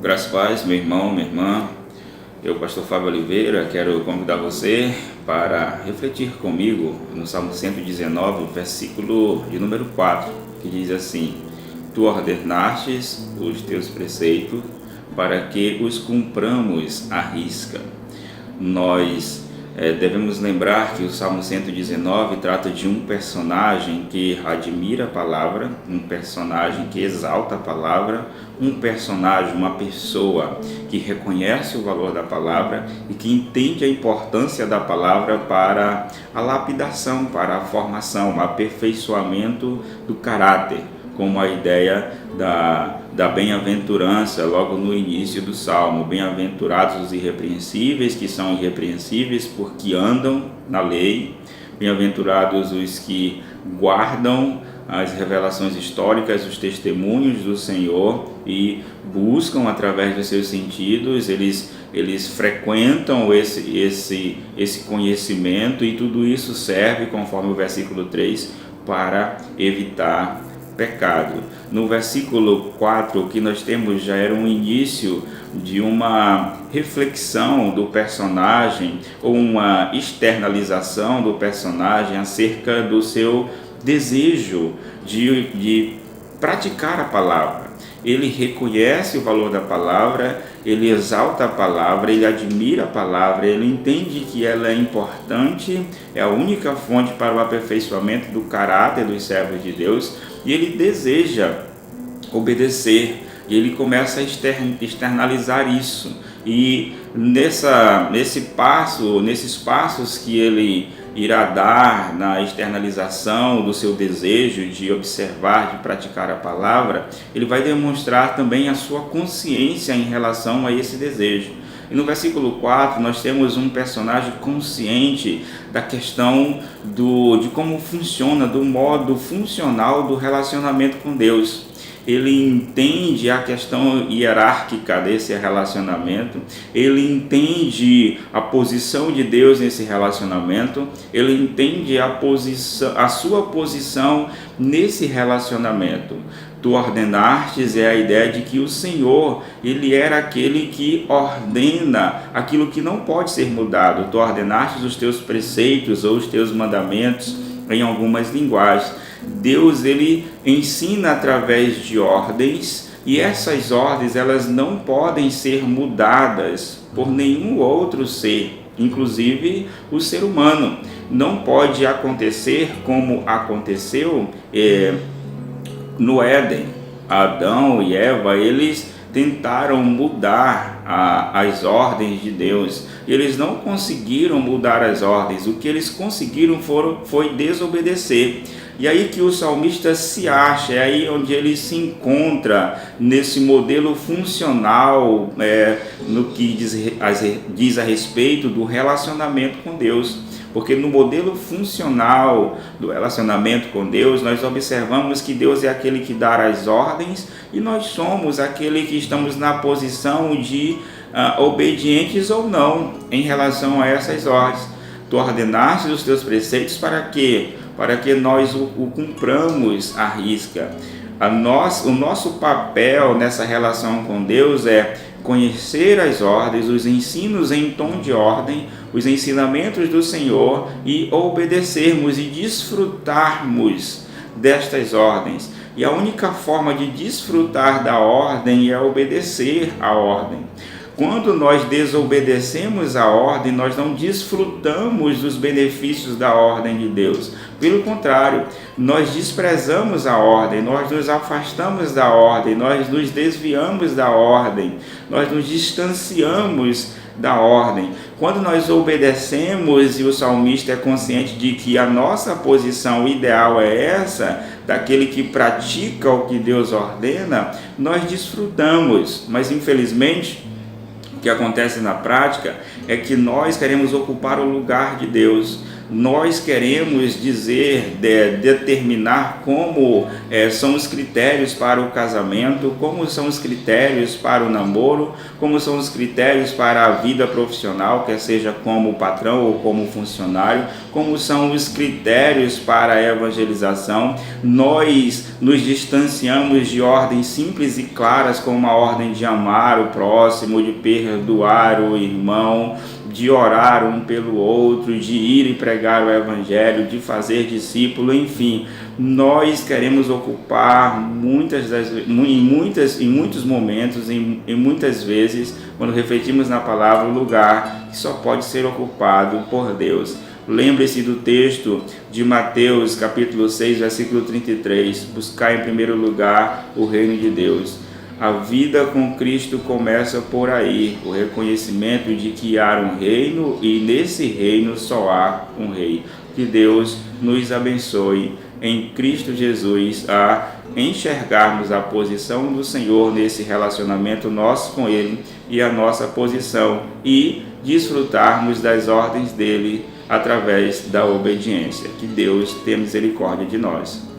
Graças a Deus, meu irmão, minha irmã, eu, pastor Fábio Oliveira, quero convidar você para refletir comigo no Salmo 119, versículo de número 4, que diz assim: Tu ordenastes os teus preceitos para que os cumpramos à risca. Nós devemos lembrar que o Salmo 119 trata de um personagem que admira a palavra, um personagem que exalta a palavra, um personagem, uma pessoa que reconhece o valor da palavra e que entende a importância da palavra para a lapidação, para a formação, o aperfeiçoamento do caráter, como a ideia da bem-aventurança logo no início do Salmo. Bem-aventurados os irrepreensíveis, que são irrepreensíveis porque andam na lei. Bem-aventurados os que guardam as revelações históricas, os testemunhos do Senhor e buscam através dos seus sentidos, eles frequentam esse conhecimento, e tudo isso serve, conforme o versículo 3, para evitar pecado. No versículo 4, o que nós temos já era um início de uma reflexão do personagem, ou uma externalização do personagem acerca do seu desejo de praticar a palavra. Ele reconhece o valor da palavra, ele exalta a palavra, ele admira a palavra, ele entende que ela é importante, é a única fonte para o aperfeiçoamento do caráter dos servos de Deus, e ele deseja obedecer, e ele começa a externalizar isso. E nesses passos que ele irá dar na externalização do seu desejo de observar, de praticar a palavra, ele vai demonstrar também a sua consciência em relação a esse desejo. E no versículo 4 nós temos um personagem consciente da questão de como funciona, do modo funcional do relacionamento com Deus. Ele entende a questão hierárquica desse relacionamento, ele entende a posição de Deus nesse relacionamento, ele entende a sua posição nesse relacionamento. Tu ordenastes é a ideia de que o Senhor, ele era aquele que ordena aquilo que não pode ser mudado. Tu ordenastes os teus preceitos ou os teus mandamentos em algumas linguagens. Deus, ele ensina através de ordens, e essas ordens elas não podem ser mudadas por nenhum outro ser, inclusive o ser humano. Não pode acontecer como aconteceu no Éden. Adão e Eva, eles tentaram mudar as ordens de Deus. Eles não conseguiram mudar as ordens. O que eles conseguiram foi desobedecer. E aí que o salmista se acha, é aí onde ele se encontra nesse modelo funcional, no que diz a respeito do relacionamento com Deus. Porque no modelo funcional do relacionamento com Deus, nós observamos que Deus é aquele que dá as ordens, e nós somos aquele que estamos na posição de obedientes ou não em relação a essas ordens. Tu ordenaste os teus preceitos para quê? Para que nós o cumpramos à risca. O nosso papel nessa relação com Deus é conhecer as ordens, os ensinos em tom de ordem, os ensinamentos do Senhor, e obedecermos e desfrutarmos destas ordens. E a única forma de desfrutar da ordem é obedecer à ordem. Quando nós desobedecemos a ordem, nós não desfrutamos dos benefícios da ordem de Deus. Pelo contrário, nós desprezamos a ordem, nós nos afastamos da ordem, nós nos desviamos da ordem, nós nos distanciamos da ordem. Quando nós obedecemos, e o salmista é consciente de que a nossa posição ideal é essa, daquele que pratica o que Deus ordena, nós desfrutamos, mas infelizmente o que acontece na prática é que nós queremos ocupar o lugar de Deus. nós queremos determinar como são os critérios para o casamento, como são os critérios para o namoro, como são os critérios para a vida profissional, quer seja como patrão ou como funcionário, como são os critérios para a evangelização. Nós nos distanciamos de ordens simples e claras, como a ordem de amar o próximo, de perdoar o irmão, de orar um pelo outro, de ir e pregar o evangelho, de fazer discípulo, enfim. Nós queremos ocupar em muitos momentos, e muitas vezes, quando refletimos na palavra, o lugar que só pode ser ocupado por Deus. Lembre-se do texto de Mateus, capítulo 6, versículo 33. Buscar em primeiro lugar o reino de Deus. A vida com Cristo começa por aí, o reconhecimento de que há um reino e nesse reino só há um rei. Que Deus nos abençoe em Cristo Jesus a enxergarmos a posição do Senhor nesse relacionamento nosso com Ele e a nossa posição e desfrutarmos das ordens dele através da obediência. Que Deus tenha misericórdia de nós.